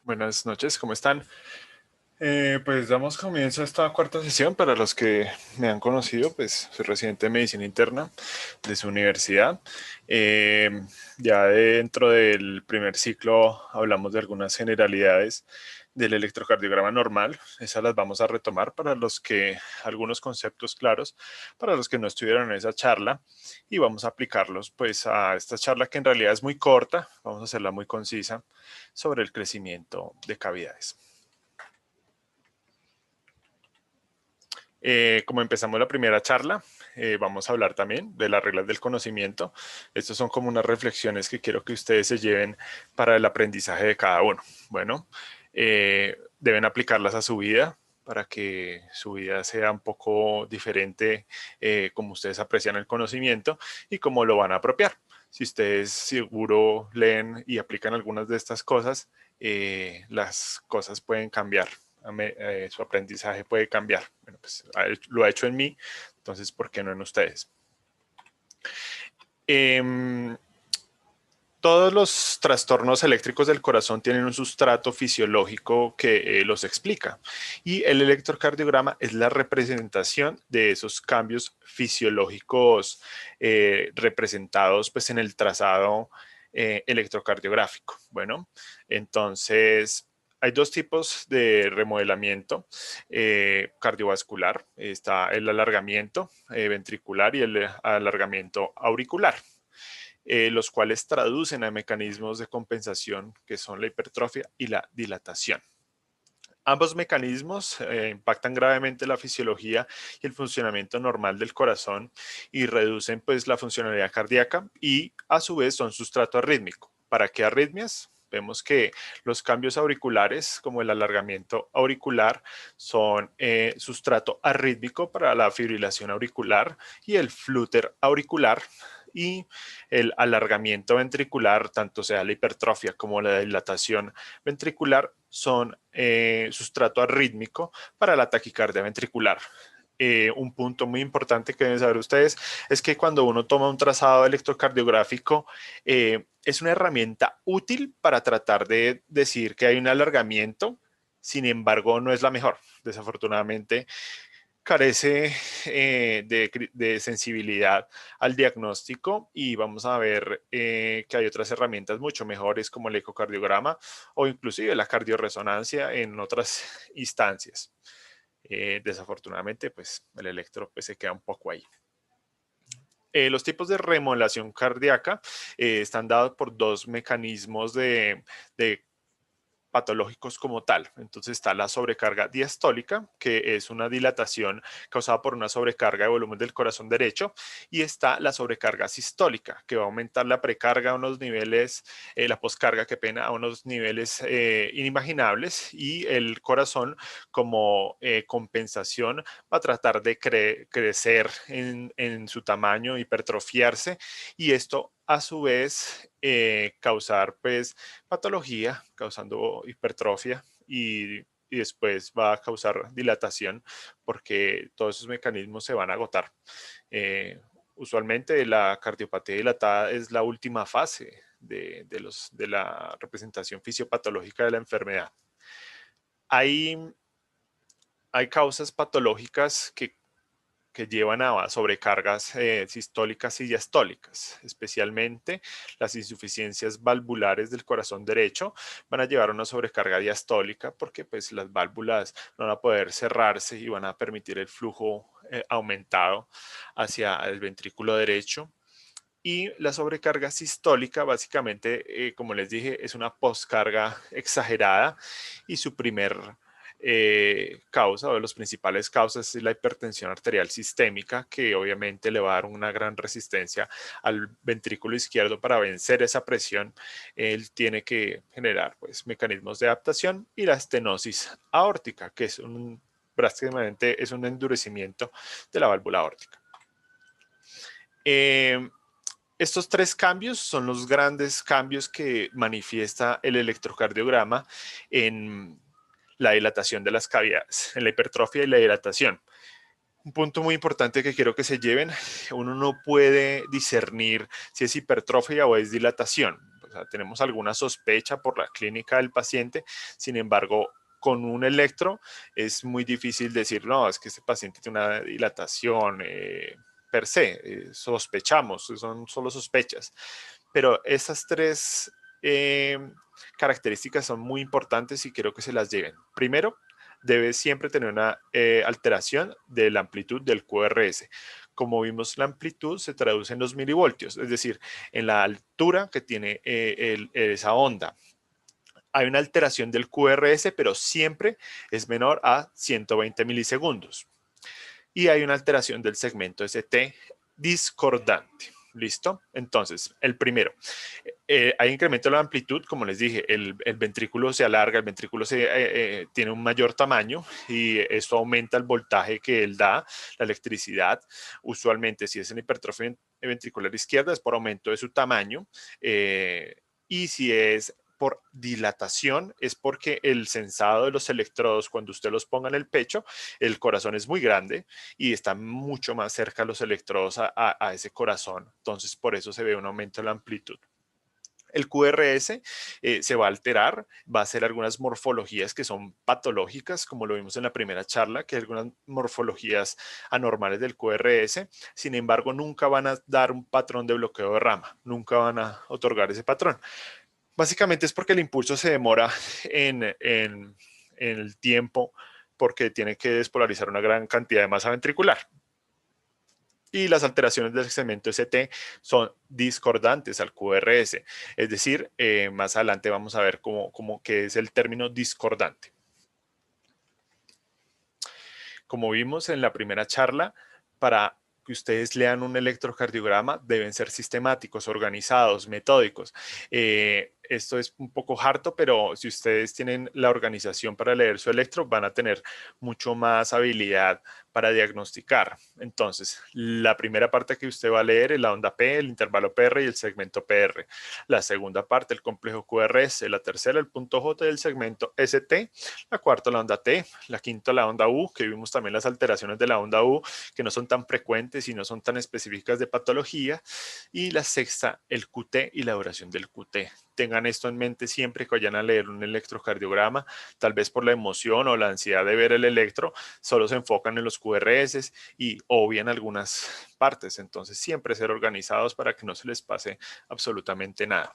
Buenas noches, ¿cómo están? Pues damos comienzo a esta cuarta sesión. Para los que me han conocido, pues soy residente de medicina interna de su universidad. Ya dentro del primer ciclo hablamos de algunas generalidades del electrocardiograma normal. Esas las vamos a retomar para los que, algunos conceptos claros, para los que no estuvieron en esa charla, y vamos a aplicarlos pues a esta charla que en realidad es muy corta, vamos a hacerla muy concisa sobre el crecimiento de cavidades. Como empezamos la primera charla, vamos a hablar también de las reglas del conocimiento. Estas son como unas reflexiones que quiero que ustedes se lleven para el aprendizaje de cada uno. Bueno, deben aplicarlas a su vida para que su vida sea un poco diferente, como ustedes aprecian el conocimiento y cómo lo van a apropiar. Si ustedes seguro leen y aplican algunas de estas cosas, las cosas pueden cambiar. Su aprendizaje puede cambiar. Bueno, pues lo ha hecho en mí, entonces, ¿por qué no en ustedes? Todos los trastornos eléctricos del corazón tienen un sustrato fisiológico que los explica, y el electrocardiograma es la representación de esos cambios fisiológicos representados pues, en el trazado electrocardiográfico. Bueno, entonces hay dos tipos de remodelamiento cardiovascular. Está el alargamiento ventricular y el alargamiento auricular. Los cuales traducen a mecanismos de compensación que son la hipertrofia y la dilatación. Ambos mecanismos impactan gravemente la fisiología y el funcionamiento normal del corazón y reducen pues la funcionalidad cardíaca, y a su vez son sustrato arrítmico. ¿Para qué arritmias? Vemos que los cambios auriculares, como el alargamiento auricular, son sustrato arrítmico para la fibrilación auricular y el flúter auricular, y el alargamiento ventricular, tanto sea la hipertrofia como la dilatación ventricular, son sustrato arrítmico para la taquicardia ventricular. Un punto muy importante que deben saber ustedes es que cuando uno toma un trazado electrocardiográfico, es una herramienta útil para tratar de decir que hay un alargamiento. Sin embargo, no es la mejor. Desafortunadamente, carece de sensibilidad al diagnóstico, y vamos a ver que hay otras herramientas mucho mejores como el ecocardiograma o inclusive la cardioresonancia en otras instancias. Desafortunadamente, pues el electro pues, se queda un poco ahí. Los tipos de remodelación cardíaca están dados por dos mecanismos de patológicos como tal. Entonces está la sobrecarga diastólica, que es una dilatación causada por una sobrecarga de volumen del corazón derecho, y está la sobrecarga sistólica, que va a aumentar la precarga a unos niveles, la poscarga, qué pena, a unos niveles inimaginables, y el corazón como compensación va a tratar de crecer en su tamaño, hipertrofiarse, y esto a su vez causar pues patología, causando hipertrofia, y después va a causar dilatación porque todos esos mecanismos se van a agotar. Usualmente la cardiopatía dilatada es la última fase de la representación fisiopatológica de la enfermedad. Hay causas patológicas que llevan a sobrecargas sistólicas y diastólicas, especialmente las insuficiencias valvulares del corazón derecho van a llevar a una sobrecarga diastólica, porque pues las válvulas no van a poder cerrarse y van a permitir el flujo aumentado hacia el ventrículo derecho. Y la sobrecarga sistólica, básicamente, como les dije, es una poscarga exagerada, y su primer causa, o de las principales causas, es la hipertensión arterial sistémica, que obviamente le va a dar una gran resistencia al ventrículo izquierdo. Para vencer esa presión, él tiene que generar pues, mecanismos de adaptación, y la estenosis aórtica, que es prácticamente es un endurecimiento de la válvula aórtica. Estos tres cambios son los grandes cambios que manifiesta el electrocardiograma en la dilatación de las cavidades, en la hipertrofia y la dilatación. Un punto muy importante que quiero que se lleven: uno no puede discernir si es hipertrofia o es dilatación. sea, tenemos alguna sospecha por la clínica del paciente, sin embargo, con un electro es muy difícil decir, no, es que este paciente tiene una dilatación per se, sospechamos, son solo sospechas. Pero esas tres características son muy importantes y quiero que se las lleven. Primero, debe siempre tener una alteración de la amplitud del QRS. Como vimos, la amplitud se traduce en los milivoltios, es decir, en la altura que tiene esa onda. Hay una alteración del QRS, pero siempre es menor a 120 milisegundos. Y hay una alteración del segmento ST discordante. ¿Listo? Entonces, el primero, hay incremento de la amplitud, como les dije, el ventrículo se alarga, el ventrículo tiene un mayor tamaño y esto aumenta el voltaje que él da, la electricidad. Usualmente, si es en hipertrofia ventricular izquierda, es por aumento de su tamaño. Y si es por dilatación, es porque el sensado de los electrodos, cuando usted los ponga en el pecho, el corazón es muy grande y está mucho más cerca los electrodos a ese corazón. Entonces, por eso se ve un aumento de la amplitud. El QRS se va a alterar, va a hacer algunas morfologías que son patológicas, como lo vimos en la primera charla, que hay algunas morfologías anormales del QRS. Sin embargo, nunca van a dar un patrón de bloqueo de rama, nunca van a otorgar ese patrón. Básicamente es porque el impulso se demora en el tiempo porque tiene que despolarizar una gran cantidad de masa ventricular. Y las alteraciones del segmento ST son discordantes al QRS. Es decir, más adelante vamos a ver qué es el término discordante. Como vimos en la primera charla, para que ustedes lean un electrocardiograma deben ser sistemáticos, organizados, metódicos. Esto es un poco harto, pero si ustedes tienen la organización para leer su electro, van a tener mucho más habilidad para diagnosticar. Entonces, la primera parte que usted va a leer es la onda P, el intervalo PR y el segmento PR. La segunda parte, el complejo QRS. La tercera, el punto J del segmento ST. La cuarta, la onda T. La quinta, la onda U, que vimos también las alteraciones de la onda U, que no son tan frecuentes y no son tan específicas de patología. Y la sexta, el QT y la duración del QT. Tengan esto en mente siempre que vayan a leer un electrocardiograma, tal vez por la emoción o la ansiedad de ver el electro, solo se enfocan en los QRS y obvian algunas partes. Entonces, siempre ser organizados para que no se les pase absolutamente nada.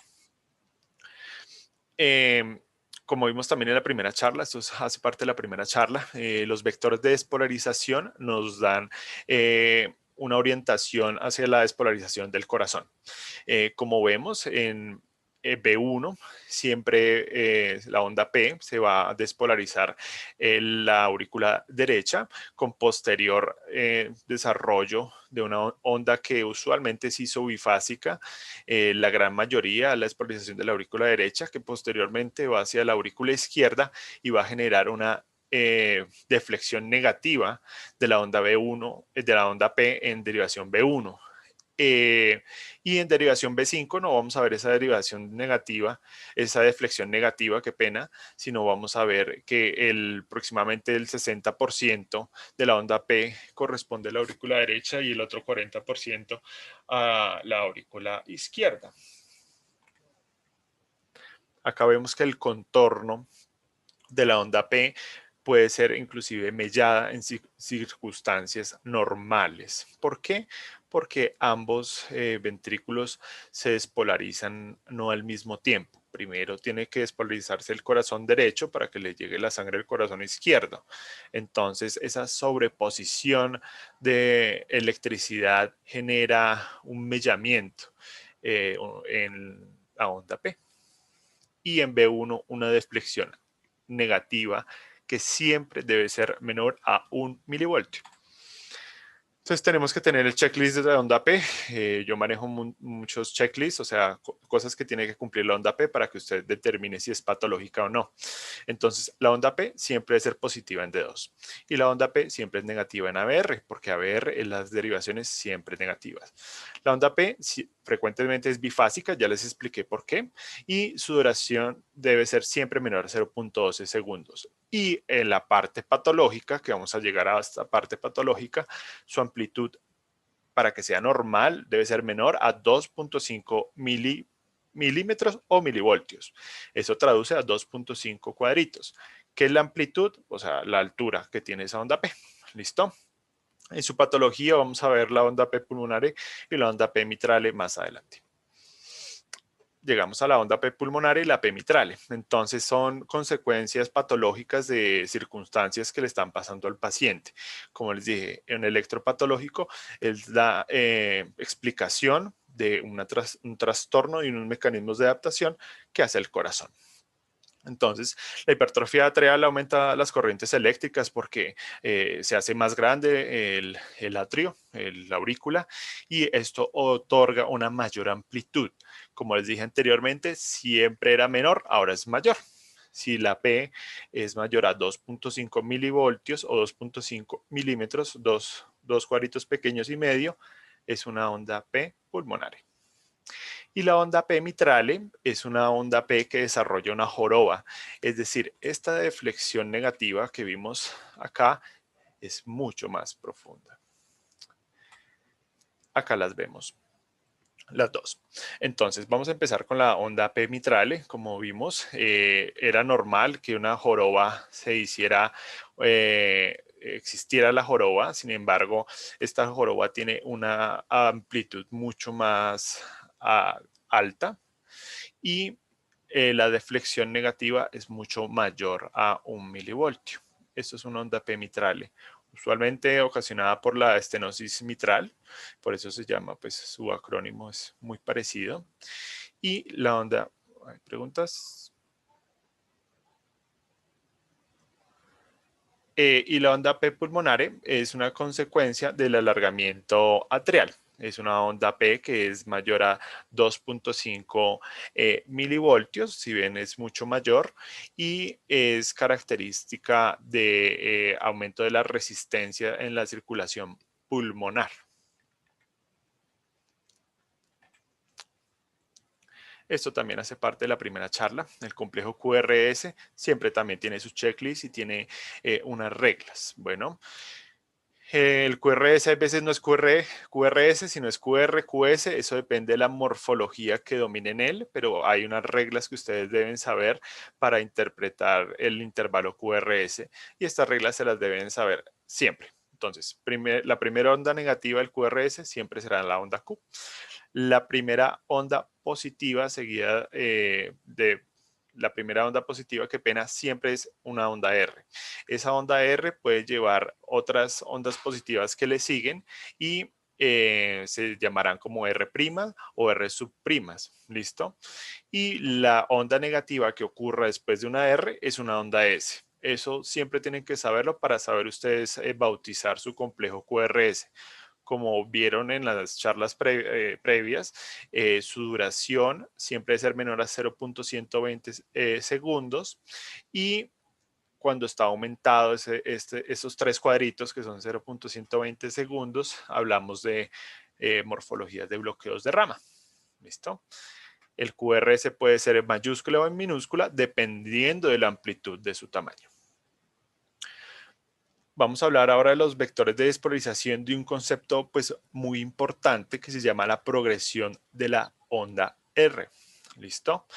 Como vimos también en la primera charla, esto hace parte de la primera charla, los vectores de despolarización nos dan una orientación hacia la despolarización del corazón. Como vemos en B1, siempre la onda P se va a despolarizar en la aurícula derecha con posterior desarrollo de una onda que usualmente es isobifásica, la gran mayoría la despolarización de la aurícula derecha, que posteriormente va hacia la aurícula izquierda y va a generar una deflexión negativa de la onda B1, de la onda P en derivación B1. Y en derivación B5 no vamos a ver esa derivación negativa, esa deflexión negativa, qué pena, sino vamos a ver que aproximadamente el 60% de la onda P corresponde a la aurícula derecha y el otro 40% a la aurícula izquierda. Acá vemos que el contorno de la onda P puede ser inclusive mellada en circunstancias normales. ¿Por qué? Porque ambos ventrículos se despolarizan no al mismo tiempo. Primero tiene que despolarizarse el corazón derecho para que le llegue la sangre al corazón izquierdo. Entonces, esa sobreposición de electricidad genera un mellamiento en la onda P. Y en B1 una deflexión negativa que siempre debe ser menor a 1 milivoltio. Entonces tenemos que tener el checklist de la onda P. Yo manejo muchos checklists, o sea, cosas que tiene que cumplir la onda P para que usted determine si es patológica o no. Entonces, la onda P siempre debe ser positiva en D2 y la onda P siempre es negativa en ABR, porque ABR en las derivaciones siempre negativas. La onda P frecuentemente es bifásica, ya les expliqué por qué, y su duración debe ser siempre menor a 0.12 segundos. Y en la parte patológica, que vamos a llegar a esta parte patológica, su amplitud para que sea normal debe ser menor a 2.5 milímetros o milivoltios. Eso traduce a 2.5 cuadritos. ¿Qué es la amplitud? O sea, la altura que tiene esa onda P. ¿Listo? En su patología vamos a ver la onda P pulmonare y la onda P mitrale más adelante. Llegamos a la onda P pulmonare y la P mitrale. Entonces son consecuencias patológicas de circunstancias que le están pasando al paciente. Como les dije, en electropatológico es la explicación de un trastorno y unos mecanismos de adaptación que hace el corazón. Entonces, la hipertrofia atrial aumenta las corrientes eléctricas porque se hace más grande el atrio, la aurícula, y esto otorga una mayor amplitud. Como les dije anteriormente, siempre era menor, ahora es mayor. Si la P es mayor a 2.5 milivoltios o 2.5 milímetros, dos cuadritos pequeños y medio, es una onda P pulmonare. Y la onda P mitrale es una onda P que desarrolla una joroba. Es decir, esta deflexión negativa que vimos acá es mucho más profunda. Acá las vemos, las dos. Entonces, vamos a empezar con la onda P mitrale. Como vimos, era normal que una joroba se hiciera, existiera la joroba. Sin embargo, esta joroba tiene una amplitud mucho más alta y la deflexión negativa es mucho mayor a 1 milivoltio. Esto es una onda P mitrale, usualmente ocasionada por la estenosis mitral, por eso se llama, pues su acrónimo es muy parecido. Y la onda, ¿hay preguntas? Y la onda P pulmonare es una consecuencia del alargamiento atrial. Es una onda P que es mayor a 2.5 milivoltios, si bien es mucho mayor, y es característica de aumento de la resistencia en la circulación pulmonar. Esto también hace parte de la primera charla. El complejo QRS siempre también tiene sus checklists y tiene unas reglas. Bueno, el QRS a veces no es QRS, sino es QR, QS. Eso depende de la morfología que domine en él, pero hay unas reglas que ustedes deben saber para interpretar el intervalo QRS y estas reglas se las deben saber siempre. Entonces, la primera onda negativa del QRS siempre será la onda Q. La primera onda positiva seguida de la primera onda positiva que pena siempre es una onda R. Esa onda R puede llevar otras ondas positivas que le siguen y se llamarán como R' o R subprimas, ¿listo? Y la onda negativa que ocurra después de una R es una onda S. Eso siempre tienen que saberlo para saber ustedes bautizar su complejo QRS. Como vieron en las charlas previas, su duración siempre debe ser menor a 0.120 segundos y cuando está aumentado esos tres cuadritos que son 0.120 segundos, hablamos de morfologías de bloqueos de rama. ¿Listo? El QRS puede ser en mayúscula o en minúscula dependiendo de la amplitud de su tamaño. Vamos a hablar ahora de los vectores de despolarización de un concepto pues, muy importante que se llama la progresión de la onda R. ¿Listo?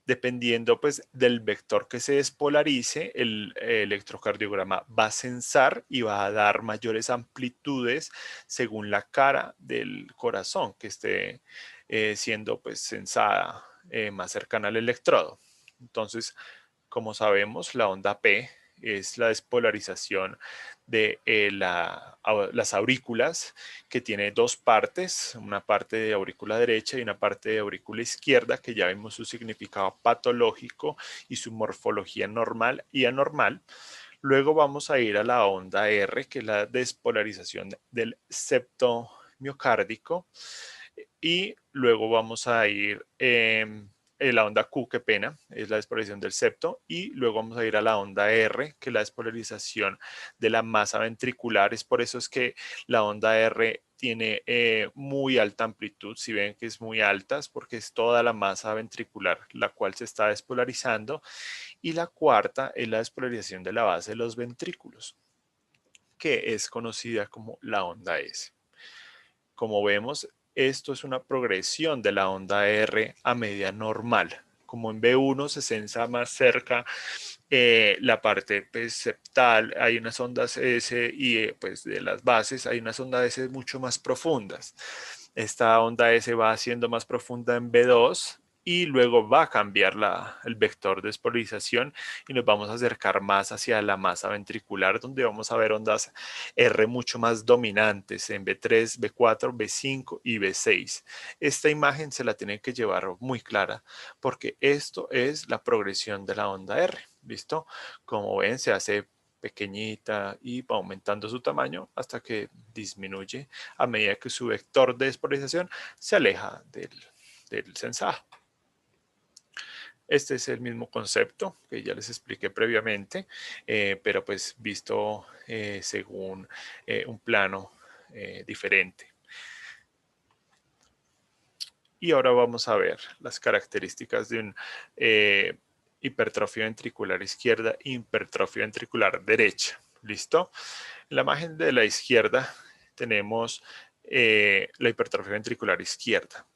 Dependiendo pues, del vector que se despolarice, el electrocardiograma va a censar y va a dar mayores amplitudes según la cara del corazón que esté siendo pues, censada más cercana al electrodo. Entonces, como sabemos, la onda P es la despolarización de las aurículas, que tiene dos partes, una parte de aurícula derecha y una parte de aurícula izquierda, que ya vimos su significado patológico y su morfología normal y anormal. Luego vamos a ir a la onda R, que es la despolarización del septo miocárdico, y luego vamos a ir la onda Q, qué pena, es la despolarización del septo, y luego vamos a ir a la onda R, que es la despolarización de la masa ventricular. Es por eso es que la onda R tiene muy alta amplitud. Si ven que es muy alta, es porque es toda la masa ventricular la cual se está despolarizando. Y la cuarta es la despolarización de la base de los ventrículos, que es conocida como la onda S. Como vemos, esto es una progresión de la onda R a media normal. Como en B1 se sensa más cerca la parte pues, septal, hay unas ondas S y pues de las bases hay unas ondas S mucho más profundas. Esta onda S va siendo más profunda en B2 y luego va a cambiar el vector de despolarización y nos vamos a acercar más hacia la masa ventricular, donde vamos a ver ondas R mucho más dominantes en B3, B4, B5 y B6. Esta imagen se la tienen que llevar muy clara porque esto es la progresión de la onda R. ¿Listo? Como ven, se hace pequeñita y va aumentando su tamaño hasta que disminuye a medida que su vector de despolarización se aleja del sensado. Este es el mismo concepto que ya les expliqué previamente, pero pues visto según un plano diferente. Y ahora vamos a ver las características de un hipertrofia ventricular izquierda e hipertrofia ventricular derecha. ¿Listo? En la imagen de la izquierda tenemos la hipertrofia ventricular izquierda.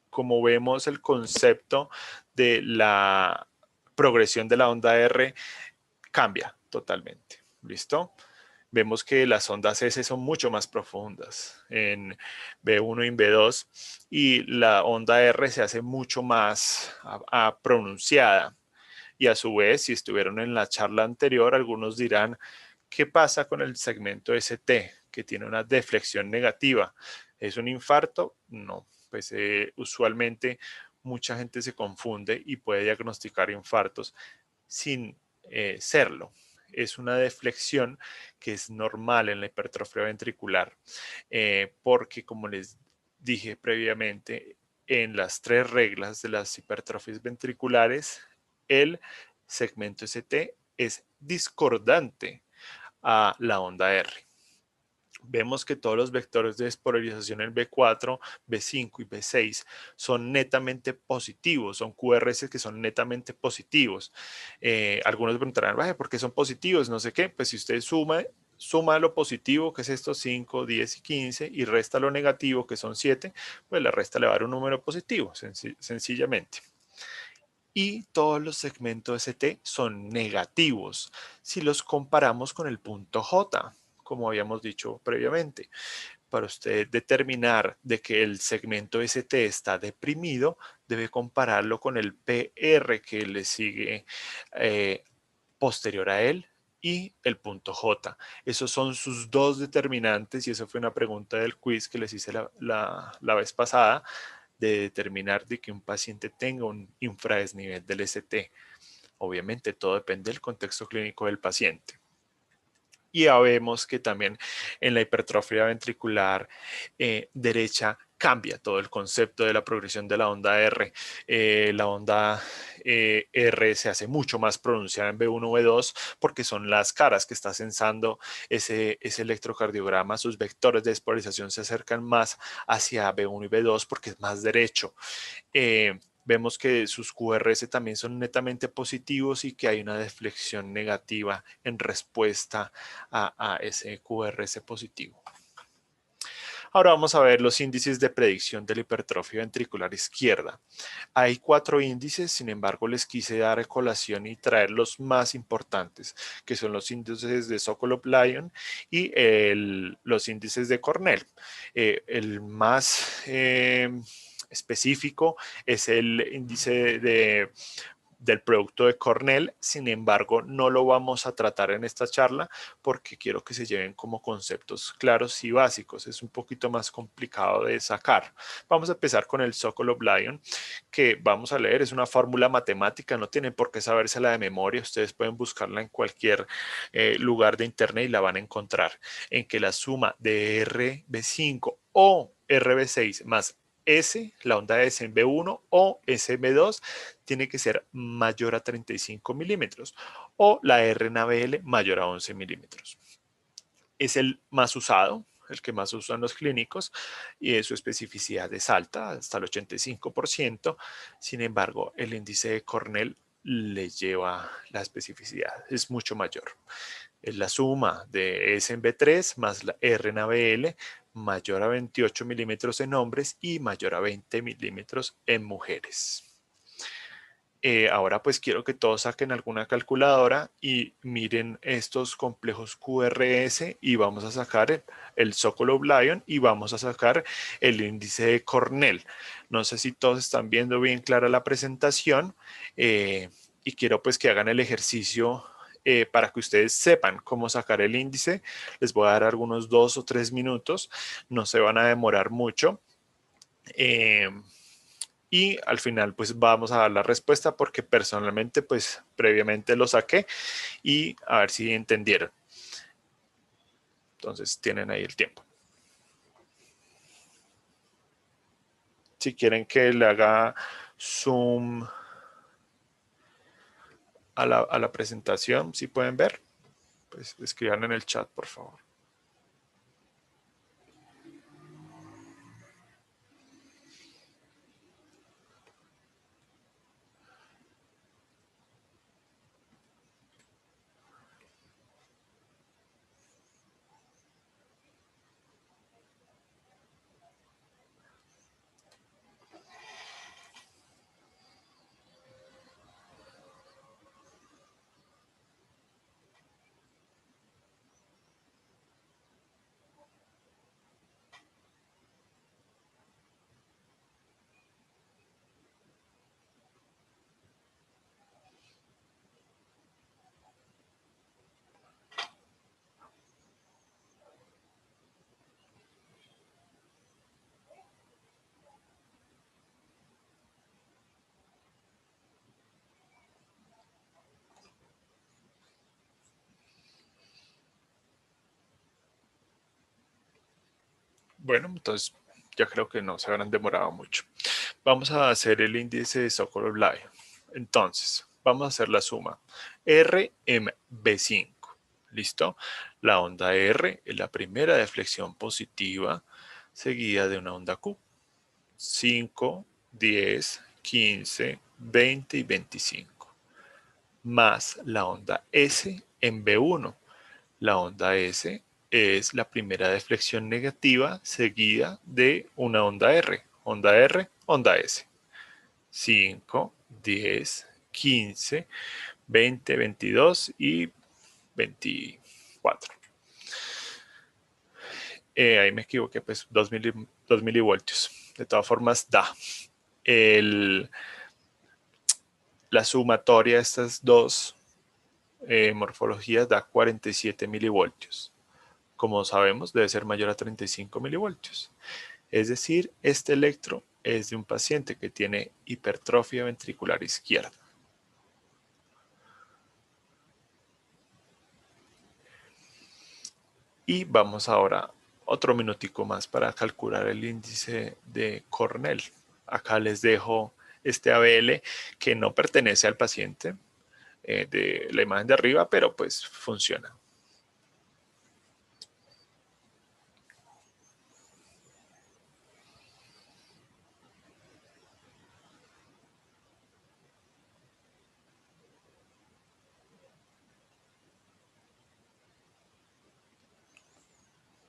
Como vemos, el concepto de la progresión de la onda R cambia totalmente. ¿Listo? Vemos que las ondas S son mucho más profundas en B1 y en B2 y la onda R se hace mucho más pronunciada. Y a su vez, si estuvieron en la charla anterior, algunos dirán, ¿qué pasa con el segmento ST, que tiene una deflexión negativa? ¿Es un infarto? No, pues usualmente mucha gente se confunde y puede diagnosticar infartos sin serlo. Es una deflexión que es normal en la hipertrofia ventricular, porque como les dije previamente, en las 3 reglas de las hipertrofias ventriculares, el segmento ST es discordante a la onda R. Vemos que todos los vectores de despolarización en B4, B5 y B6 son netamente positivos, son QRS que son netamente positivos. Algunos preguntarán, ¿por qué son positivos? No sé qué, pues si usted suma lo positivo, que es esto 5, 10 y 15, y resta lo negativo, que son 7, pues la resta le va a dar un número positivo, sencillamente. Y todos los segmentos ST son negativos si los comparamos con el punto J, como habíamos dicho previamente. Para usted determinar de que el segmento ST está deprimido, debe compararlo con el PR que le sigue posterior a él y el punto J. Esos son sus dos determinantes y eso fue una pregunta del quiz que les hice la vez pasada, de determinar de que un paciente tenga un infradesnivel del ST. Obviamente todo depende del contexto clínico del paciente. Y ya vemos que también en la hipertrofia ventricular derecha cambia todo el concepto de la progresión de la onda R. La onda R se hace mucho más pronunciada en B1, B2, porque son las caras que está sensando ese electrocardiograma. Sus vectores de despolarización se acercan más hacia B1 y B2 porque es más derecho. Vemos que sus QRS también son netamente positivos y que hay una deflexión negativa en respuesta a ese QRS positivo. Ahora vamos a ver los índices de predicción de la hipertrofia ventricular izquierda. Hay 4 índices, sin embargo les quise dar colación y traer los más importantes, que son los índices de Sokolov-Lyon y los índices de Cornell. El más específico es el índice del producto de Cornell. Sin embargo, no lo vamos a tratar en esta charla porque quiero que se lleven como conceptos claros y básicos. Es un poquito más complicado de sacar. Vamos a empezar con el Sokolov-Lyon, que vamos a leer. Es una fórmula matemática, no tienen por qué sabérsela de memoria. Ustedes pueden buscarla en cualquier lugar de internet y la van a encontrar, en que la suma de RB5 o RB6 más S, la onda S en B1 o S en B2 tiene que ser mayor a 35 milímetros o la R en ABL mayor a 11 milímetros. Es el más usado, el que más usan los clínicos y su especificidad es alta, hasta el 85%. Sin embargo, el índice de Cornell le lleva la especificidad, es mucho mayor. Es la suma de S en B3 más la R en ABL mayor a 28 milímetros en hombres y mayor a 20 milímetros en mujeres. Ahora pues quiero que todos saquen alguna calculadora y miren estos complejos QRS y vamos a sacar el Sokolov-Lyon y vamos a sacar el índice de Cornell. No sé si todos están viendo bien clara la presentación y quiero pues que hagan el ejercicio para que ustedes sepan cómo sacar el índice. Les voy a dar algunos 2 o 3 minutos, no se van a demorar mucho. Y al final pues vamos a dar la respuesta porque personalmente pues previamente lo saqué y a ver si entendieron. Entonces tienen ahí el tiempo. Si quieren que le haga zoom a la presentación, si pueden ver, pues escriban en el chat por favor. Bueno, entonces ya creo que no se habrán demorado mucho. Vamos a hacer el índice de Sokolov-Lyon. Entonces, vamos a hacer la suma. R en B5. ¿Listo? La onda R es la primera deflexión positiva seguida de una onda Q. 5, 10, 15, 20 y 25. Más la onda S en B1. La onda S es la primera deflexión negativa seguida de una onda R. Onda R, onda S. 5, 10, 15, 20, 22 y 24. Ahí me equivoqué, pues 2 milivoltios. De todas formas, da. La sumatoria de estas dos morfologías da 47 milivoltios. Como sabemos, debe ser mayor a 35 milivoltios. Es decir, este electro es de un paciente que tiene hipertrofia ventricular izquierda. Y vamos ahora otro minutico más para calcular el índice de Cornell. Acá les dejo este ABL que no pertenece al paciente de la imagen de arriba, pero pues funciona.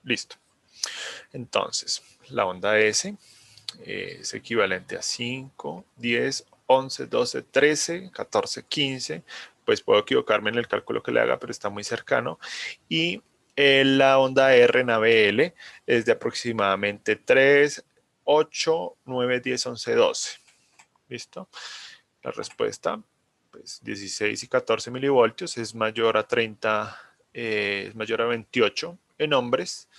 Listo. Entonces, la onda S es equivalente a 5, 10, 11, 12, 13, 14, 15. Pues puedo equivocarme en el cálculo que le haga, pero está muy cercano. Y la onda R en ABL es de aproximadamente 3, 8, 9, 10, 11, 12. ¿Listo? La respuesta, pues 16 y 14 milivoltios es mayor a 30, es mayor a 28 en hombres.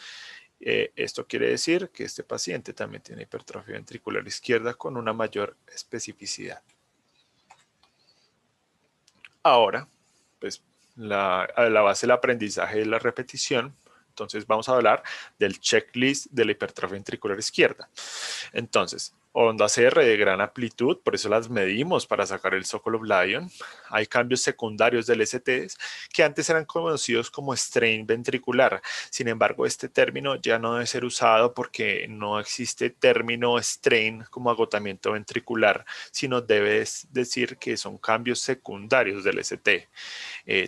Esto quiere decir que este paciente también tiene hipertrofia ventricular izquierda con una mayor especificidad. Ahora, pues a la base del aprendizaje de la repetición, entonces vamos a hablar del checklist de la hipertrofia ventricular izquierda. Entonces, ondas CR de gran amplitud, por eso las medimos para sacar el Sokolov-Lyon. Hay cambios secundarios del ST que antes eran conocidos como strain ventricular. Sin embargo, este término ya no debe ser usado porque no existe término strain como agotamiento ventricular, sino debe decir que son cambios secundarios del ST.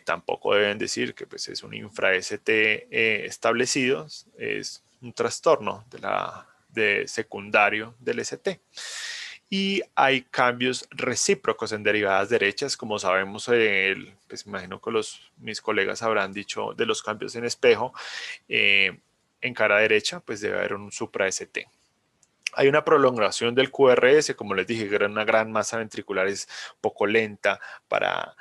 Tampoco deben decir que pues, es un infra-ST establecido, es un trastorno de secundario del ST. Y hay cambios recíprocos en derivadas derechas, como sabemos, pues imagino que mis colegas habrán dicho de los cambios en espejo, en cara derecha, pues debe haber un supra-ST. Hay una prolongación del QRS, como les dije, una gran masa ventricular es poco lenta para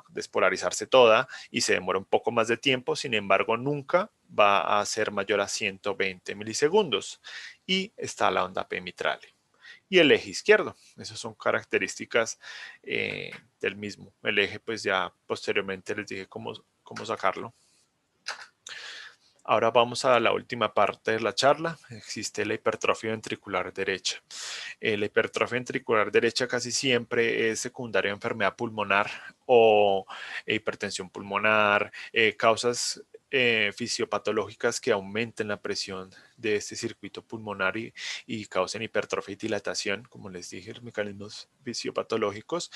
despolarizarse toda y se demora un poco más de tiempo, sin embargo nunca va a ser mayor a 120 milisegundos. Y está la onda P mitral y el eje izquierdo. Esas son características del mismo. El eje, pues ya posteriormente les dije cómo sacarlo. Ahora vamos a la última parte de la charla. Existe la hipertrofia ventricular derecha. La hipertrofia ventricular derecha casi siempre es secundaria a enfermedad pulmonar o hipertensión pulmonar, causas fisiopatológicas que aumenten la presión de este circuito pulmonar y causen hipertrofia y dilatación, como les dije, los mecanismos fisiopatológicos.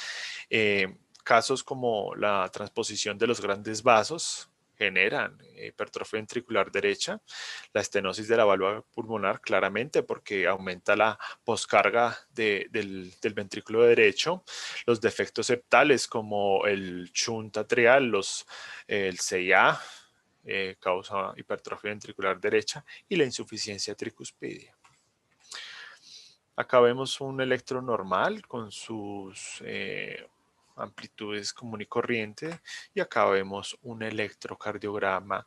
Casos como la transposición de los grandes vasos generan hipertrofia ventricular derecha, la estenosis de la válvula pulmonar claramente porque aumenta la poscarga del ventrículo derecho, los defectos septales como el shunt atrial, el CIA, causa hipertrofia ventricular derecha y la insuficiencia tricuspidia. Acá vemos un electro normal con sus amplitudes común y corriente y acá vemos un electrocardiograma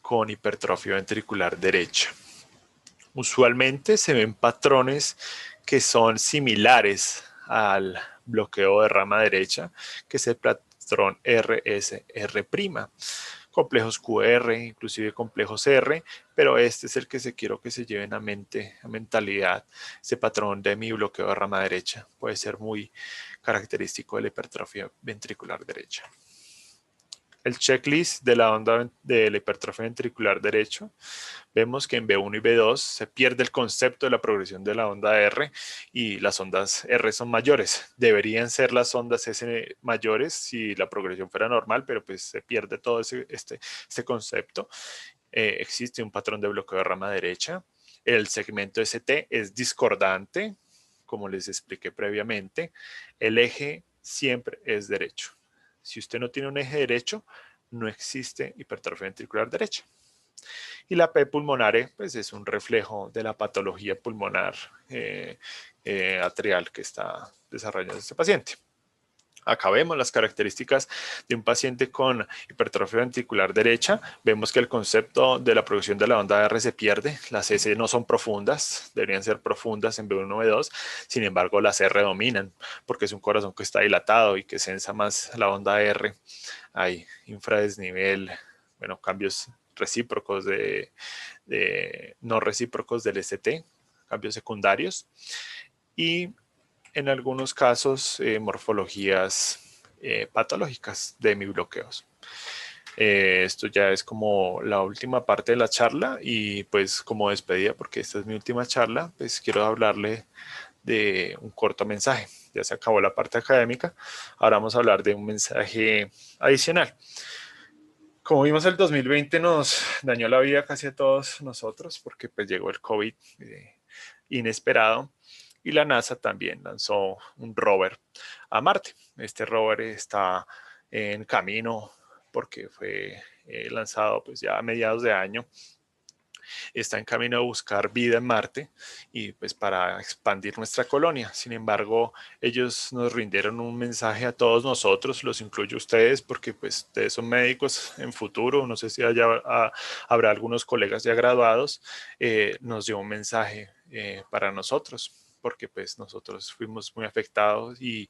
con hipertrofia ventricular derecha. Usualmente se ven patrones que son similares al bloqueo de rama derecha, que es el patrón RSR', complejos QR, inclusive complejos R, pero este es el que quiero que se lleven a mentalidad. Ese patrón de mi bloqueo de rama derecha puede ser muy característico de la hipertrofia ventricular derecha. El checklist de la onda de la hipertrofia ventricular derecho, vemos que en B1 y B2 se pierde el concepto de la progresión de la onda R y las ondas R son mayores. Deberían ser las ondas S mayores si la progresión fuera normal, pero pues se pierde todo este concepto. Existe un patrón de bloqueo de rama derecha. El segmento ST es discordante, como les expliqué previamente. El eje siempre es derecho. Si usted no tiene un eje derecho, no existe hipertrofia ventricular derecha. Y la P pulmonare, pues es un reflejo de la patología pulmonar atrial que está desarrollando este paciente. Acá vemos las características de un paciente con hipertrofia ventricular derecha. Vemos que el concepto de la producción de la onda R se pierde. Las S no son profundas, deberían ser profundas en B1 o B2. Sin embargo, las R dominan porque es un corazón que está dilatado y que sensa más la onda R. Hay infradesnivel, bueno, cambios recíprocos no recíprocos del ST, cambios secundarios. Y en algunos casos morfologías patológicas de hemibloqueos. Esto ya es como la última parte de la charla y pues como despedida, porque esta es mi última charla, pues quiero hablarle de un corto mensaje. Ya se acabó la parte académica, ahora vamos a hablar de un mensaje adicional. Como vimos, el 2020 nos dañó la vida casi a todos nosotros porque pues llegó el COVID inesperado. Y la NASA también lanzó un rover a Marte. Este rover está en camino porque fue lanzado pues ya a mediados de año. Está en camino a buscar vida en Marte y pues para expandir nuestra colonia. Sin embargo, ellos nos rindieron un mensaje a todos nosotros, los incluyo a ustedes porque pues ustedes son médicos en futuro, no sé si habrá algunos colegas ya graduados, nos dio un mensaje para nosotros porque pues nosotros fuimos muy afectados y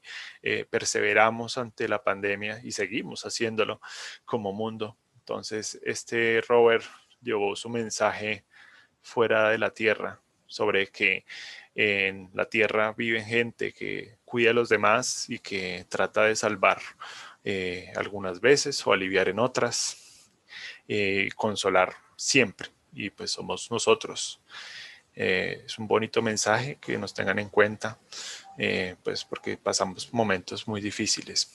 perseveramos ante la pandemia y seguimos haciéndolo como mundo. Entonces, este rover llevó su mensaje fuera de la Tierra sobre que en la Tierra vive gente que cuida a los demás y que trata de salvar algunas veces o aliviar en otras, consolar siempre. Y pues somos nosotros. Es un bonito mensaje que nos tengan en cuenta, pues porque pasamos momentos muy difíciles.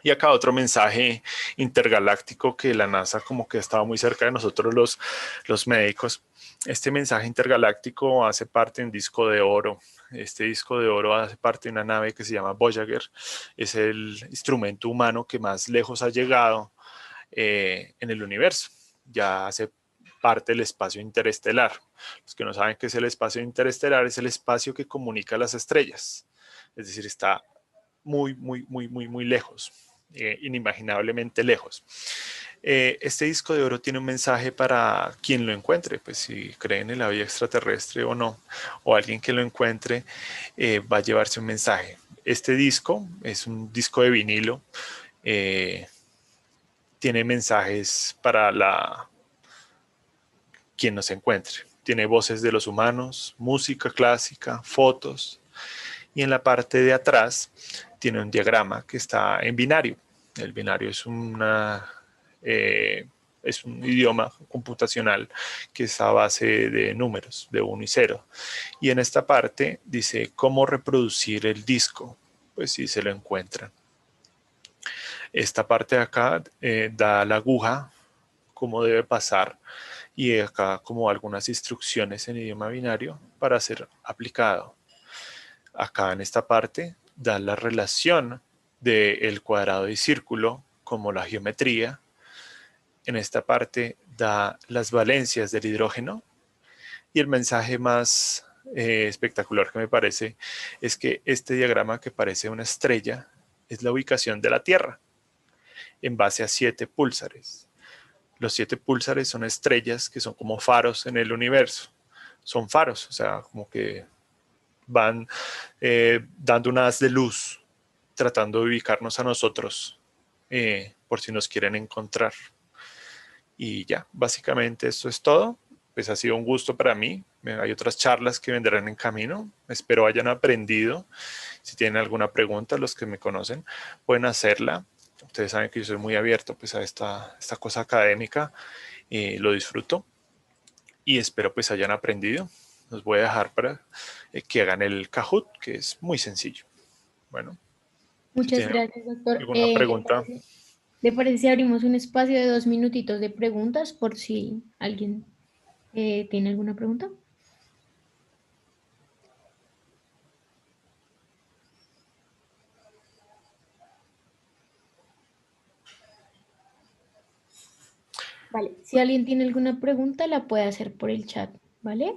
Y acá otro mensaje intergaláctico que la NASA como que estaba muy cerca de nosotros los médicos. Este mensaje intergaláctico hace parte de un disco de oro. Este disco de oro hace parte de una nave que se llama Voyager. Es el instrumento humano que más lejos ha llegado en el universo. Ya hace parte del espacio interestelar. Los que no saben qué es el espacio interestelar, es el espacio que comunica las estrellas. Es decir, está muy lejos, inimaginablemente lejos. Este disco de oro tiene un mensaje para quien lo encuentre, pues si creen en la vida extraterrestre o no, o alguien que lo encuentre va a llevarse un mensaje. Este disco es un disco de vinilo, eh, tiene mensajes para quien nos encuentre. Tiene voces de los humanos, música clásica, fotos, y en la parte de atrás tiene un diagrama que está en binario. El binario es un idioma computacional que es a base de números, de 1 y 0. Y en esta parte dice cómo reproducir el disco, pues si se lo encuentran. Esta parte de acá da la aguja, cómo debe pasar, y acá como algunas instrucciones en idioma binario para ser aplicado. Acá en esta parte da la relación del cuadrado y círculo como la geometría. En esta parte da las valencias del hidrógeno, y el mensaje más espectacular que me parece es que este diagrama que parece una estrella es la ubicación de la Tierra en base a 7 púlsares. Los 7 púlsares son estrellas que son como faros en el universo. Son faros, o sea, como que van dando una haz de luz, tratando de ubicarnos a nosotros, por si nos quieren encontrar. Y ya, básicamente esto es todo. Pues ha sido un gusto para mí. Hay otras charlas que vendrán en camino. Espero hayan aprendido. Si tienen alguna pregunta, los que me conocen pueden hacerla. Ustedes saben que yo soy muy abierto pues, a esta cosa académica y lo disfruto. Y espero pues hayan aprendido. Los voy a dejar para que hagan el Kahoot, que es muy sencillo. Bueno, si Muchas tienen gracias, doctor. alguna pregunta. ¿Le parece si abrimos un espacio de 2 minutitos de preguntas por si alguien tiene alguna pregunta? Vale, si alguien tiene alguna pregunta, la puede hacer por el chat, ¿vale?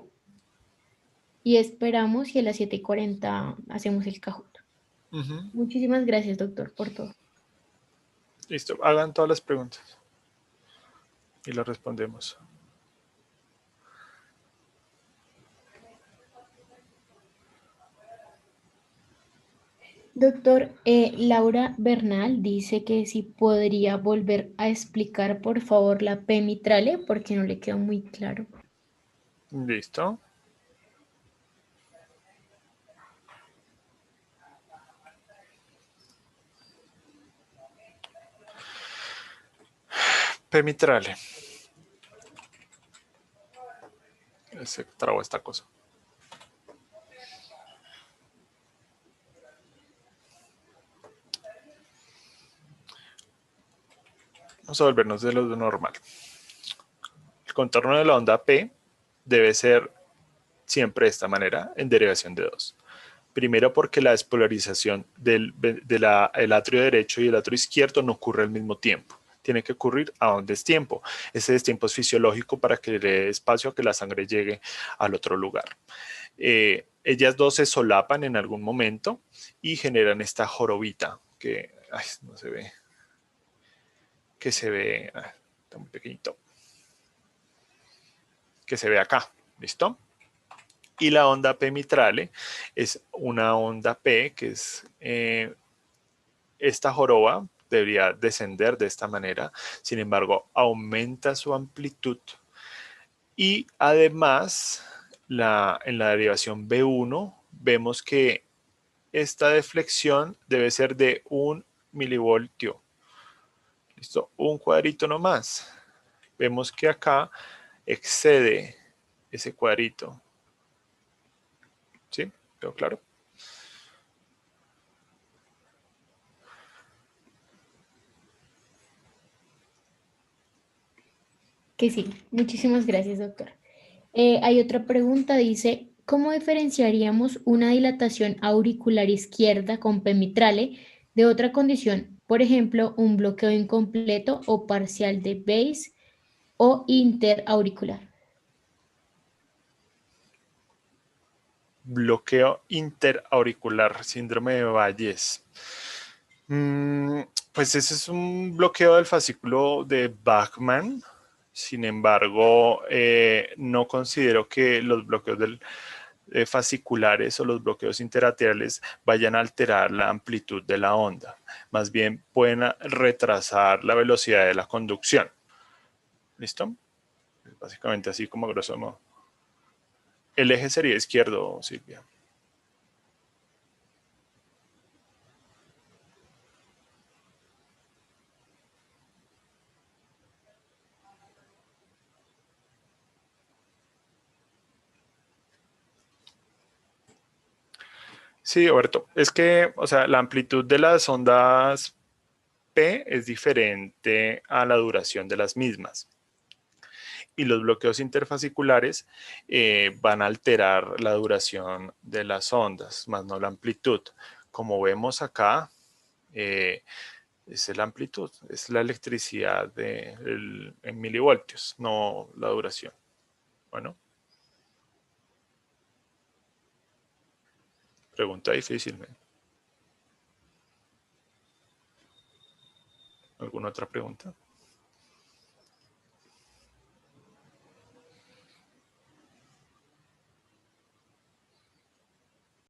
Y esperamos y a las 7:40 hacemos el Kahoot. Uh -huh. Muchísimas gracias, doctor, por todo. Listo, hagan todas las preguntas y las respondemos. Doctor, Laura Bernal dice que si podría volver a explicar, por favor, la P mitrale, porque no le quedó muy claro. Listo. Pemitrale. Se trabó esta cosa. Vamos a volvernos de lo normal. El contorno de la onda P debe ser siempre de esta manera, en derivación de 2. Primero porque la despolarización del atrio derecho y el atrio izquierdo no ocurre al mismo tiempo. Tiene que ocurrir a un destiempo. Ese destiempo es fisiológico para que le dé espacio a que la sangre llegue al otro lugar. Ellas dos se solapan en algún momento y generan esta jorobita que no se ve, que se ve, está muy pequeñito, que se ve acá, ¿listo? Y la onda P mitrale es una onda P que es esta joroba debería descender de esta manera, sin embargo aumenta su amplitud y además en la derivación B1 vemos que esta deflexión debe ser de 1 milivoltio. Listo, un cuadrito nomás. Vemos que acá excede ese cuadrito. ¿Sí? ¿Quedó claro? Que sí, muchísimas gracias, doctor. Hay otra pregunta, dice, ¿cómo diferenciaríamos una dilatación auricular izquierda con pemitrale de otra condición? Por ejemplo, un bloqueo incompleto o parcial de base o interauricular. Bloqueo interauricular, síndrome de Valles. Pues ese es un bloqueo del fascículo de Bachmann. Sin embargo, no considero que los bloqueos fasciculares o los bloqueos interatriales vayan a alterar la amplitud de la onda. Más bien pueden retrasar la velocidad de la conducción. ¿Listo? Básicamente así como grosso modo. El eje sería izquierdo, Silvia. Sí, Roberto. Es que, o sea, la amplitud de las ondas P es diferente a la duración de las mismas. Y los bloqueos interfasciculares van a alterar la duración de las ondas, más no la amplitud. Como vemos acá, es la amplitud, es la electricidad en milivoltios, no la duración. Bueno, pregunta difícil. ¿Alguna otra pregunta?